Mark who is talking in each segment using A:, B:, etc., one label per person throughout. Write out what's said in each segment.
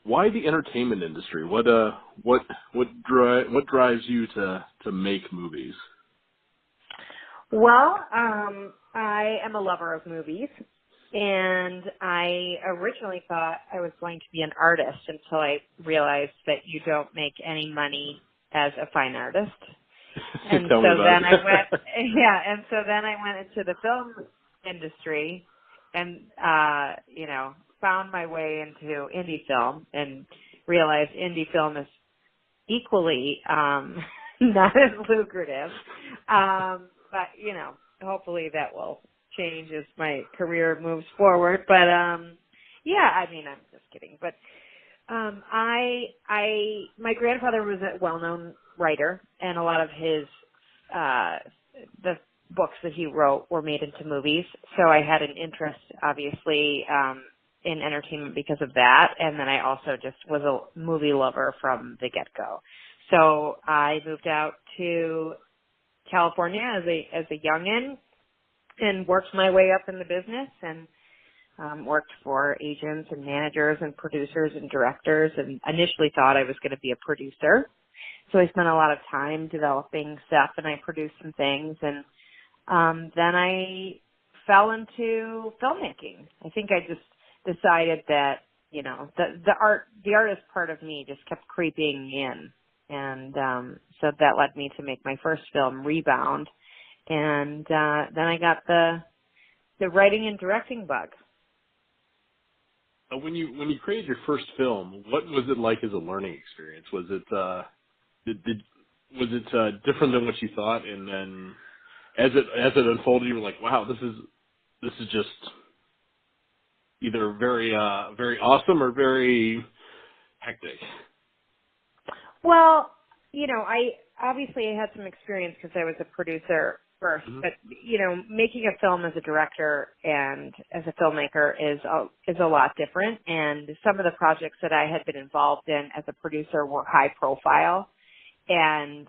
A: Why the entertainment industry? What drives you to make movies?
B: Well, I am a lover of movies, and I originally thought I was going to be an artist until I realized that you don't make any money as a fine artist. And
A: Tell
B: so
A: me about
B: then I
A: it.
B: went, and so then I went into the film industry and, found my way into indie film and realized indie film is equally, not as lucrative. But, hopefully that will change as my career moves forward. But, yeah, I mean, I'm just kidding. But, my grandfather was a well-known writer, and a lot of his, the books that he wrote were made into movies. So I had an interest, obviously, in entertainment because of that. And then I also just was a movie lover from the get-go. So I moved out to California as a youngin' and worked my way up in the business and worked for agents and managers and producers and directors, and initially thought I was going to be a producer. So I spent a lot of time developing stuff, and I produced some things, and then I fell into filmmaking. I think I just decided that, the artist part of me just kept creeping in, and so that led me to make my first film, Rebound, and then I got the writing and directing bug.
A: When you created your first film, what was it like as a learning experience? Was it was it different than what you thought? And then as it unfolded, you were like, wow, this is just either very awesome or very hectic.
B: Well, I obviously I had some experience because I was a producer first,
A: Mm-hmm.
B: but making a film as a director and as a filmmaker is a lot different. And some of the projects that I had been involved in as a producer were high profile, and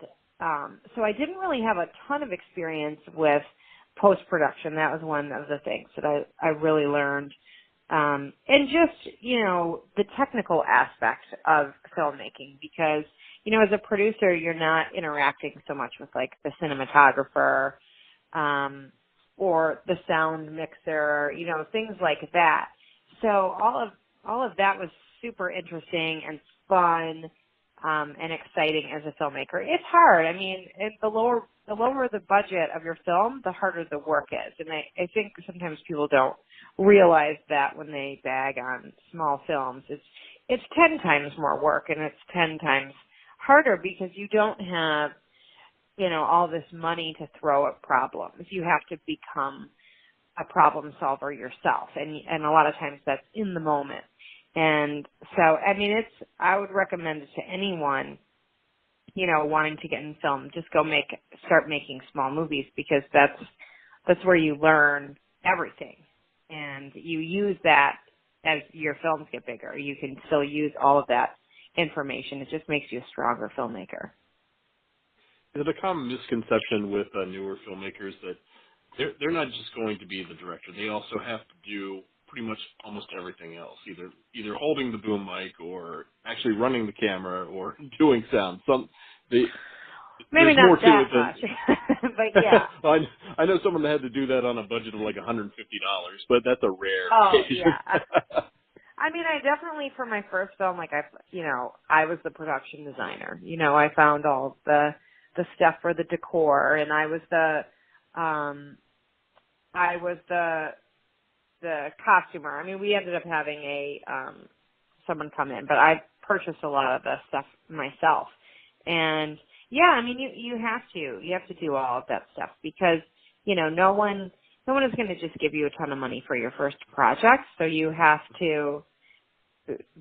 B: so I didn't really have a ton of experience with post production. That was one of the things that I really learned. And just, the technical aspect of filmmaking, because, as a producer, you're not interacting so much with like the cinematographer, or the sound mixer, things like that. So all of that was super interesting and fun, and exciting as a filmmaker. It's hard. I mean, the lower the budget of your film, the harder the work is. And I think sometimes people don't realize that when they bag on small films. It's 10 times more work, and it's 10 times harder because you don't have, all this money to throw at problems. You have to become a problem solver yourself. And a lot of times that's in the moment. And so, I mean, I would recommend it to anyone, wanting to get in film. Just start making small movies, because that's where you learn everything. And you use that as your films get bigger. You can still use all of that information. It just makes you a stronger filmmaker.
A: Is it a common misconception with newer filmmakers that they're not just going to be the director? They also have to do pretty much almost everything else, either holding the boom mic or actually running the camera or doing sound.
B: Maybe
A: There's
B: not
A: more to
B: that
A: it than.
B: much, but yeah.
A: Well, I know someone that had to do that on a budget of like $150, but that's a rare
B: Oh,
A: occasion.
B: yeah. I mean, I definitely, for my first film, like I was the production designer. I found all the stuff for the decor, and I was the costumer. I mean, we ended up having someone come in, but I purchased a lot of the stuff myself. And yeah, I mean, you have to do all of that stuff, because, no one is going to just give you a ton of money for your first project. So you have to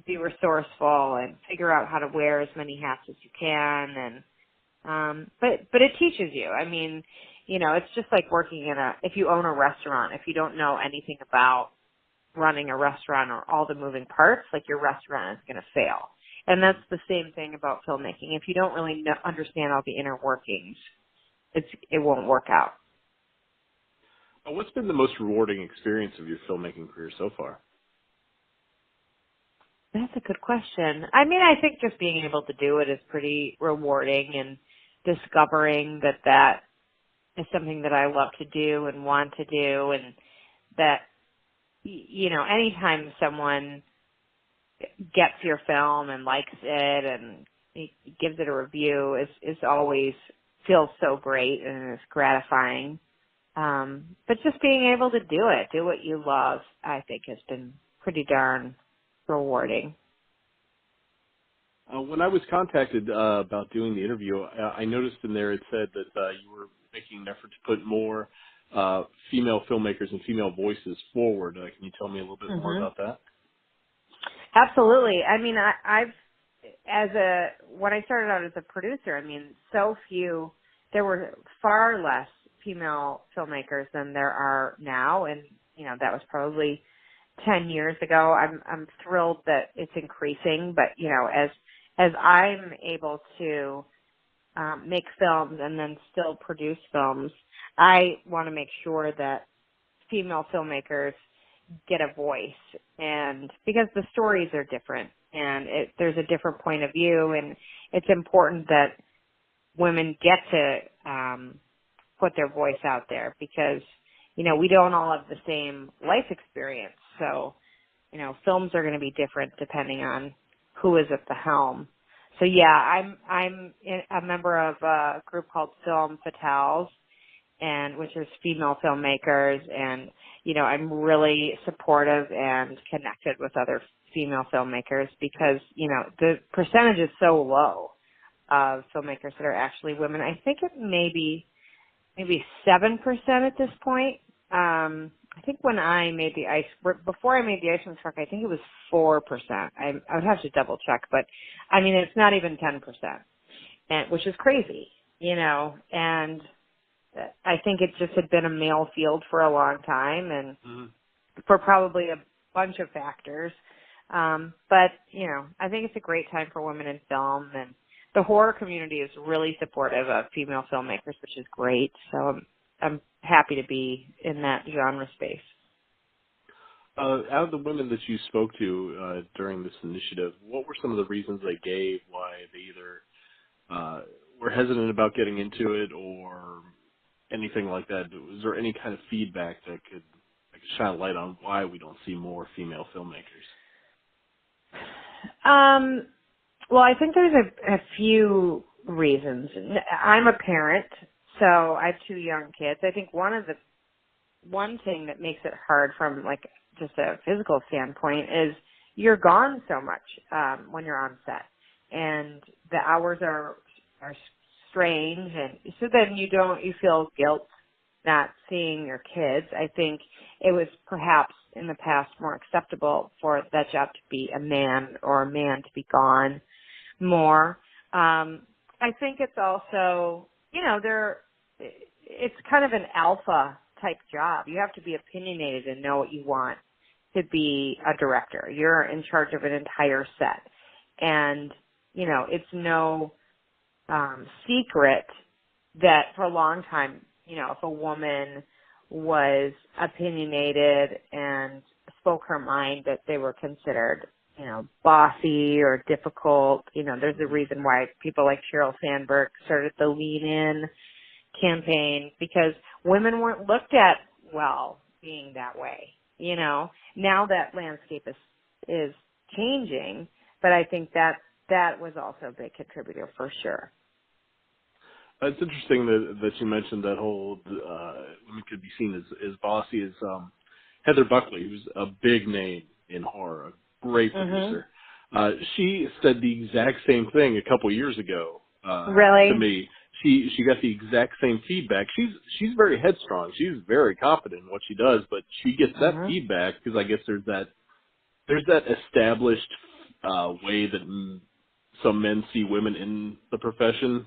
B: be resourceful and figure out how to wear as many hats as you can. And, but it teaches you. I mean, it's just like working if you own a restaurant, if you don't know anything about running a restaurant or all the moving parts, like, your restaurant is going to fail. And that's the same thing about filmmaking. If you don't really understand all the inner workings, it won't work out.
A: What's been the most rewarding experience of your filmmaking career so far?
B: That's a good question. I mean, I think just being able to do it is pretty rewarding, and discovering that is something that I love to do and want to do, and that, anytime someone gets your film and likes it and gives it a review is always feels so great and is gratifying. But just being able to do what you love, I think has been pretty darn rewarding.
A: When I was contacted about doing the interview, I noticed in there it said that you were making an effort to put more female filmmakers and female voices forward. Can you tell me a little bit more about that?
B: Absolutely. I mean, when I started out as a producer, I mean, there were far less female filmmakers than there are now, and that was probably 10 years ago. I'm thrilled that it's increasing, but as I'm able to make films and then still produce films, I want to make sure that female filmmakers get a voice, and because the stories are different and there's a different point of view, and it's important that women get to put their voice out there, because we don't all have the same life experience, so films are going to be different depending on who is at the helm. So yeah, I'm a member of a group called Film Fatales, which is female filmmakers, and I'm really supportive and connected with other female filmmakers, because the percentage is so low of filmmakers that are actually women. I think it may be maybe 7% at this point. I think when I made before I made the Iceman truck, I think it was 4%. I would have to double check, but I mean, it's not even 10%, which is crazy, and I think it just had been a male field for a long time, and for probably a bunch of factors. But I think it's a great time for women in film, and the horror community is really supportive of female filmmakers, which is great. So I'm happy to be in that genre space.
A: Out of the women that you spoke to during this initiative, what were some of the reasons they gave why they either were hesitant about getting into it or anything like that? Was there any kind of feedback that could shine a light on why we don't see more female filmmakers?
B: Well, I think there's a few reasons. I'm a parent, so I have 2 young kids. I think one thing that makes it hard from just a physical standpoint is you're gone so much when you're on set, and the hours are strange, and so then you feel guilt not seeing your kids. I think it was perhaps in the past more acceptable for that job to be a man, or a man to be gone more. I think it's also, it's kind of an alpha type job. You have to be opinionated and know what you want to be a director. You're in charge of an entire set, and it's no secret that for a long time, if a woman was opinionated and spoke her mind, that they were considered, bossy or difficult. There's a reason why people like Sheryl Sandberg started the Lean In campaign, because women weren't looked at well being that way. Now that landscape is changing, but I think that was also a big contributor for sure.
A: It's interesting that you mentioned that whole women could be seen as bossy. As Heather Buckley, who's a big name in horror, a great producer. She said the exact same thing a couple years ago
B: really?
A: to me. She got the exact same feedback. She's very headstrong. She's very confident in what she does, but she gets that feedback because I guess there's that established way that some men see women in the profession.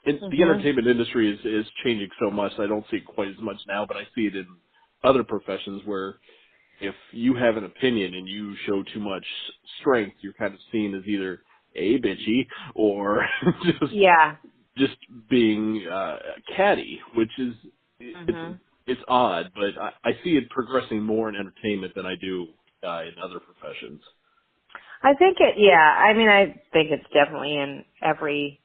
A: The entertainment industry is changing so much. I don't see it quite as much now, but I see it in other professions where if you have an opinion and you show too much strength, you're kind of seen as either bitchy or just being catty, which is it's odd, but I see it progressing more in entertainment than I do in other professions.
B: I think I think it's definitely in every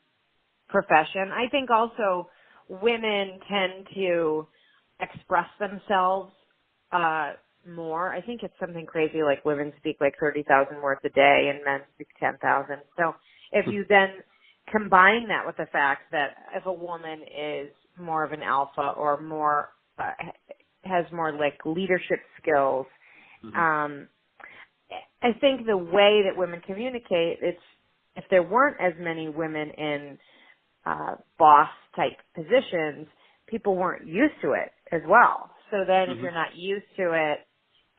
B: profession. I think also women tend to express themselves more. I think it's something crazy like women speak like 30,000 words a day and men speak 10,000. So if you then combine that with the fact that if a woman is more of an alpha or more has more like leadership skills, I think the way that women communicate, if there weren't as many women in boss type positions, people weren't used to it as well. So then if you're not used to it,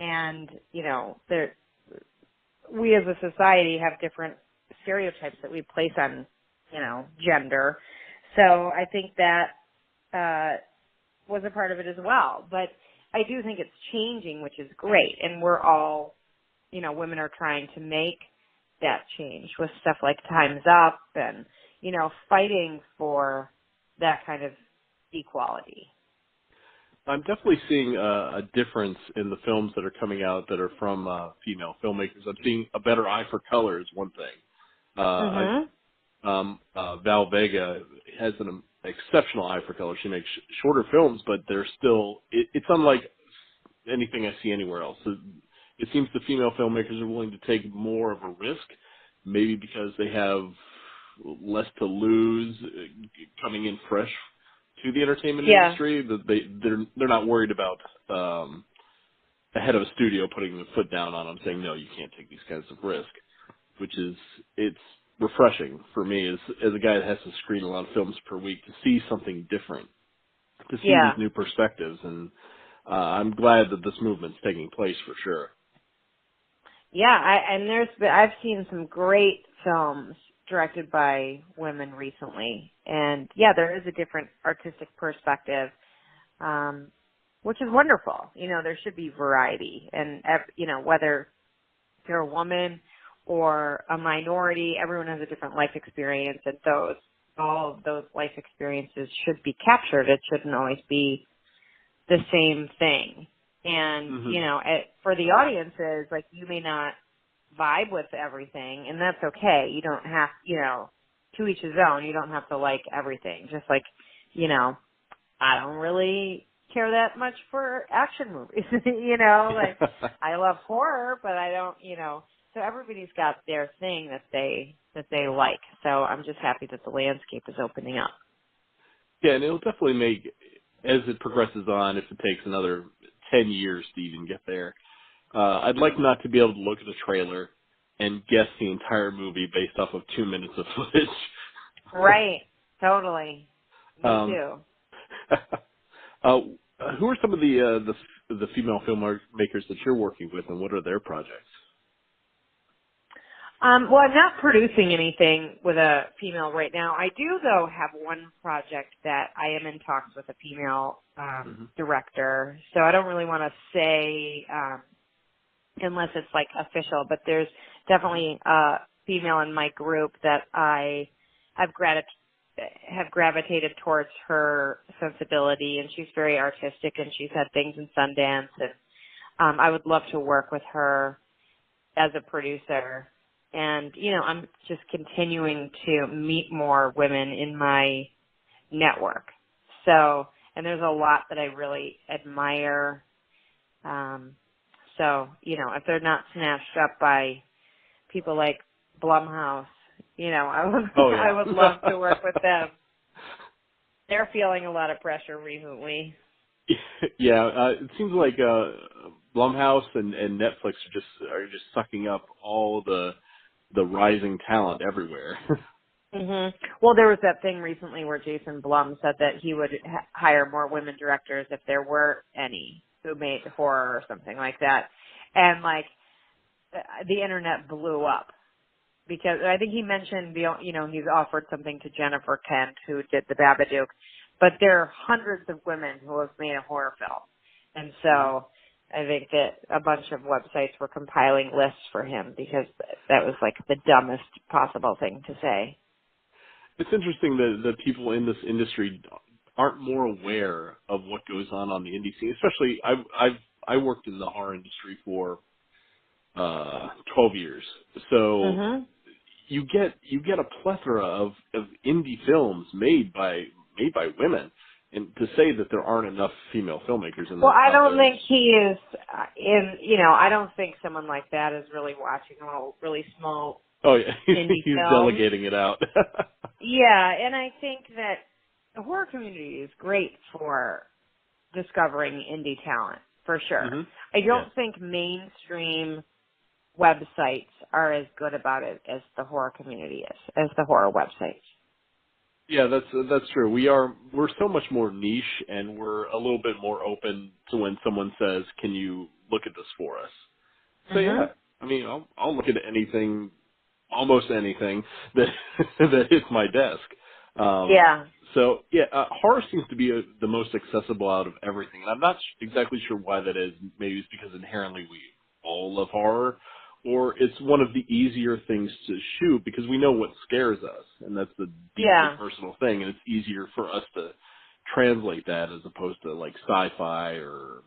B: and we as a society have different stereotypes that we place on gender. So I think that was a part of it as well. But I do think it's changing, which is great, and we're all women are trying to make that change with stuff like Time's Up and fighting for that kind of equality.
A: I'm definitely seeing a difference in the films that are coming out that are from female filmmakers. I'm seeing a better eye for color is one thing. Val Vega has an exceptional eye for color. She makes shorter films, but they're still, it's unlike anything I see anywhere else. It seems the female filmmakers are willing to take more of a risk, maybe because they have less to lose coming in fresh to the entertainment industry. That they're not worried about the head of a studio putting the foot down on them, saying no, you can't take these kinds of risk. It's refreshing for me as a guy that has to screen a lot of films per week to see something different, to see these new perspectives, and I'm glad that this movement's taking place for sure.
B: I've seen some great films directed by women recently, and there is a different artistic perspective, which is wonderful. There should be variety, and whether you're a woman or a minority, everyone has a different life experience, and all of those life experiences should be captured. It shouldn't always be the same thing. And, for the audiences, like, you may not vibe with everything, and that's okay. You don't have, to each his own. You don't have to like everything. Just like, I don't really care that much for action movies, like, I love horror, but I don't, so everybody's got their thing that they like. So I'm just happy that the landscape is opening up.
A: Yeah, and it'll definitely make, as it progresses on, if it takes another 10 years to even get there, I'd like not to be able to look at a trailer and guess the entire movie based off of 2 minutes of footage.
B: Right. Totally. Me too.
A: Who are some of the female filmmakers that you're working with, and what are their projects?
B: Well, I'm not producing anything with a female right now. I do, though, have one project that I am in talks with a female director. So I don't really want to say unless it's like official, but there's definitely a female in my group that I have gravitated towards her sensibility, and she's very artistic, and she's had things in Sundance, and I would love to work with her as a producer. And, I'm just continuing to meet more women in my network. So, and there's a lot that I really admire. If they're not snatched up by people like Blumhouse, I would love to work with them. They're feeling a lot of pressure recently.
A: Yeah, it seems like Blumhouse and Netflix are just sucking up all the rising talent everywhere.
B: Well, there was that thing recently where Jason Blum said that he would hire more women directors if there were any who made horror or something like that. And like the internet blew up because I think he mentioned he's offered something to Jennifer Kent, who did The Babadook, but there are hundreds of women who have made a horror film. And so I think that a bunch of websites were compiling lists for him because that was like the dumbest possible thing to say.
A: It's interesting that people in this industry aren't more aware of what goes on the indie scene. Especially, I worked in the horror industry for 12 years. So
B: Mhm.
A: you get a plethora of indie films made by women. And to say that there aren't enough female filmmakers
B: Well, I
A: out
B: don't
A: there is,
B: think he is I don't think someone like that is really watching all really small
A: oh yeah,
B: indie
A: he's
B: films.
A: delegating it out.
B: Yeah, and I think that the horror community is great for discovering indie talent, for sure.
A: hmm
B: I
A: Yeah.
B: don't think mainstream websites are as good about it as the horror community is, as the horror websites.
A: Yeah, that's true. We're so much more niche, and we're a little bit more open to when someone says, "Can you look at this for us?" So yeah,
B: Mhm.
A: I mean, I'll look at anything, almost anything that that hits my desk.
B: Yeah.
A: So yeah, horror seems to be the most accessible out of everything, and I'm not exactly sure why that is. Maybe it's because inherently we all love horror, or it's one of the easier things to shoot because we know what scares us, and that's the deeply
B: Yeah.
A: personal thing, and it's easier for us to translate that as opposed to like sci-fi or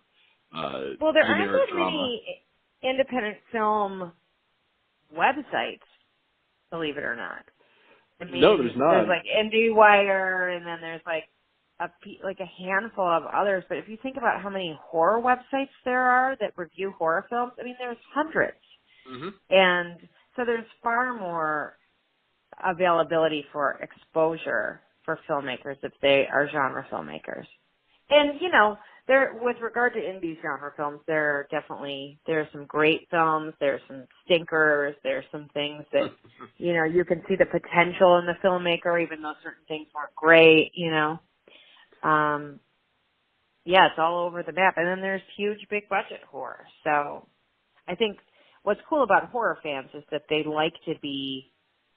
B: Well, there aren't
A: generic
B: that
A: drama.
B: many independent film websites, believe it or not. I
A: No, there's
B: mean, there's
A: not.
B: like IndieWire, and then there's like a handful of others. But if you think about how many horror websites there are that review horror films, I mean, there's hundreds,
A: hmm
B: and so there's far more availability for exposure for filmmakers if they are genre filmmakers. And there, with regard to indie genre films, there are some great films, there's some stinkers, there's some things that you can see the potential in the filmmaker, even though certain things weren't great. Um, yeah, it's all over the map. And then there's huge, big budget horror. So I think what's cool about horror fans is that they like to be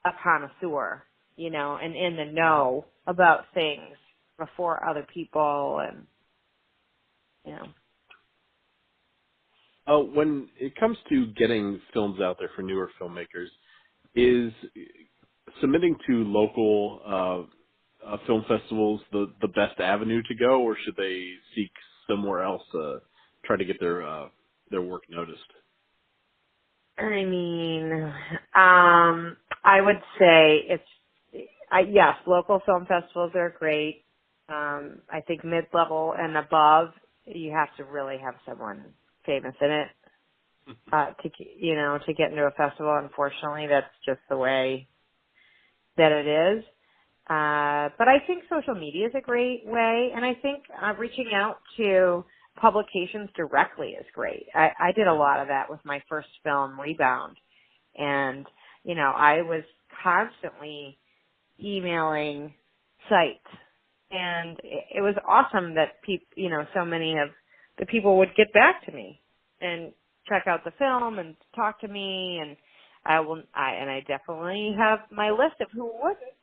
B: a connoisseur, and in the know about things before other people, and you know.
A: When it comes to getting films out there for newer filmmakers, is submitting to local film festivals the best avenue to go, or should they seek somewhere else to try to get their work noticed?
B: I mean, I would say yes, local film festivals are great. I think mid-level and above, you have to really have someone famous in it, to get into a festival. Unfortunately, that's just the way that it is. But I think social media is a great way, and I think reaching out to publications directly is great. I did a lot of that with my first film, Rebound, and I was constantly emailing sites, and it was awesome that so many of the people would get back to me and check out the film and talk to me, and I definitely have my list of who wouldn't.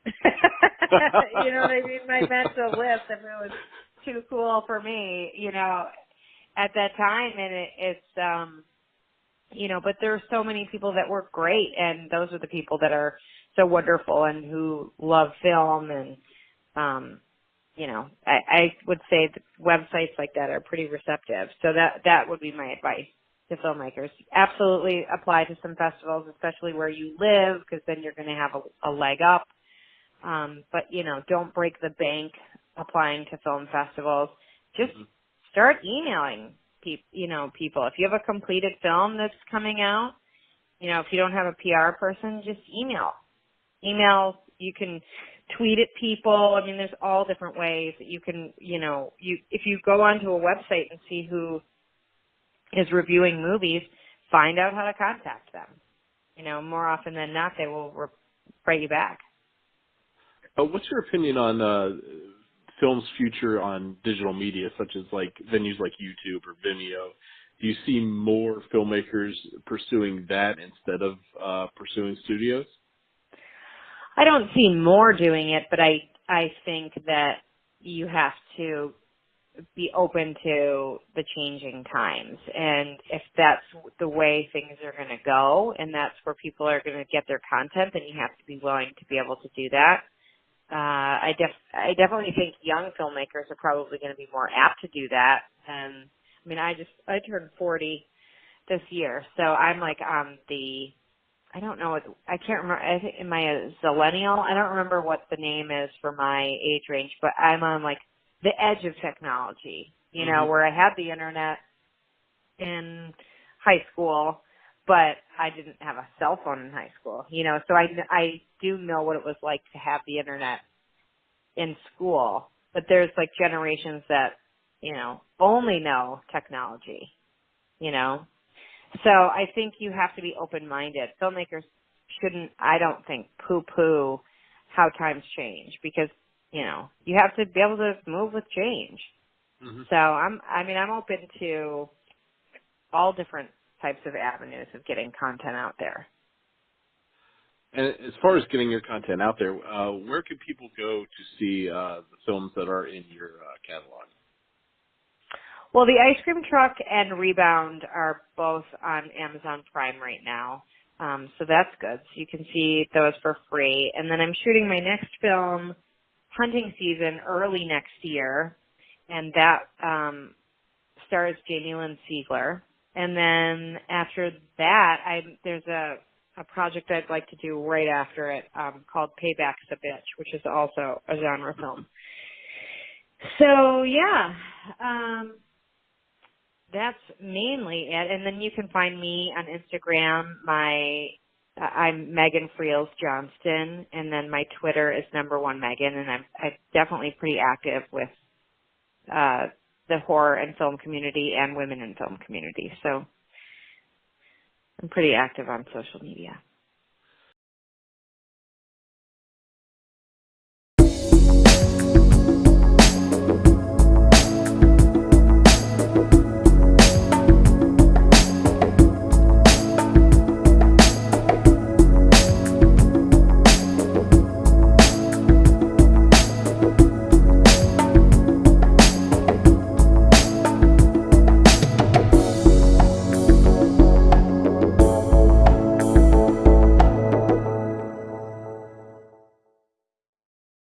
B: You know what I mean? My mental list of who was too cool for me, at that time, and but there are so many people that were great, and those are the people that are so wonderful and who love film, and I would say that websites like that are pretty receptive. So that would be my advice to filmmakers. Absolutely apply to some festivals, especially where you live, because then you're going to have a leg up. But don't break the bank applying to film festivals. Just start emailing people. If you have a completed film that's coming out, if you don't have a PR person, just email. You can tweet at people. I mean, there's all different ways that you can, if you go onto a website and see who is reviewing movies, find out how to contact them. More often than not, they will write you back.
A: What's your opinion on film's future on digital media, such as like venues like YouTube or Vimeo? Do you see more filmmakers pursuing that instead of pursuing studios?
B: I don't see more doing it, but I think that you have to be open to the changing times. And if that's the way things are going to go, and that's where people are going to get their content, then you have to be willing to be able to do that. I definitely think young filmmakers are probably going to be more apt to do that. And I mean, I turned 40 this year. So I'm like on I don't know I can't remember, I think, am I a zillennial? I don't remember what the name is for my age range, but I'm on like the edge of technology, you know, where I had the internet in high school, but I didn't have a cell phone in high school, you know, so I do know what it was like to have the internet in school, but there's like generations that, you know, only know technology, you know. So I think you have to be open-minded. Filmmakers shouldn't, I don't think, poo-poo how times change because, you know, you have to be able to move with change. So I'm open to all different types of avenues of getting content out there.
A: And as far as getting your content out there, where can people go to see the films that are in your catalog?
B: Well, the Ice Cream Truck and Rebound are both on Amazon Prime right now. So that's good. So you can see those for free. And then I'm shooting my next film, Hunting Season, early next year. And that stars Jamie Lynn Sigler. And then after that, there's a project I'd like to do right after it called Payback's a Bitch, which is also a genre film. So, yeah. That's mainly it. And then you can find me on Instagram. I'm Megan Freels Johnston, and then my Twitter is #1Megan, and I'm definitely pretty active with the horror and film community and women in film community. So I'm pretty active on social media.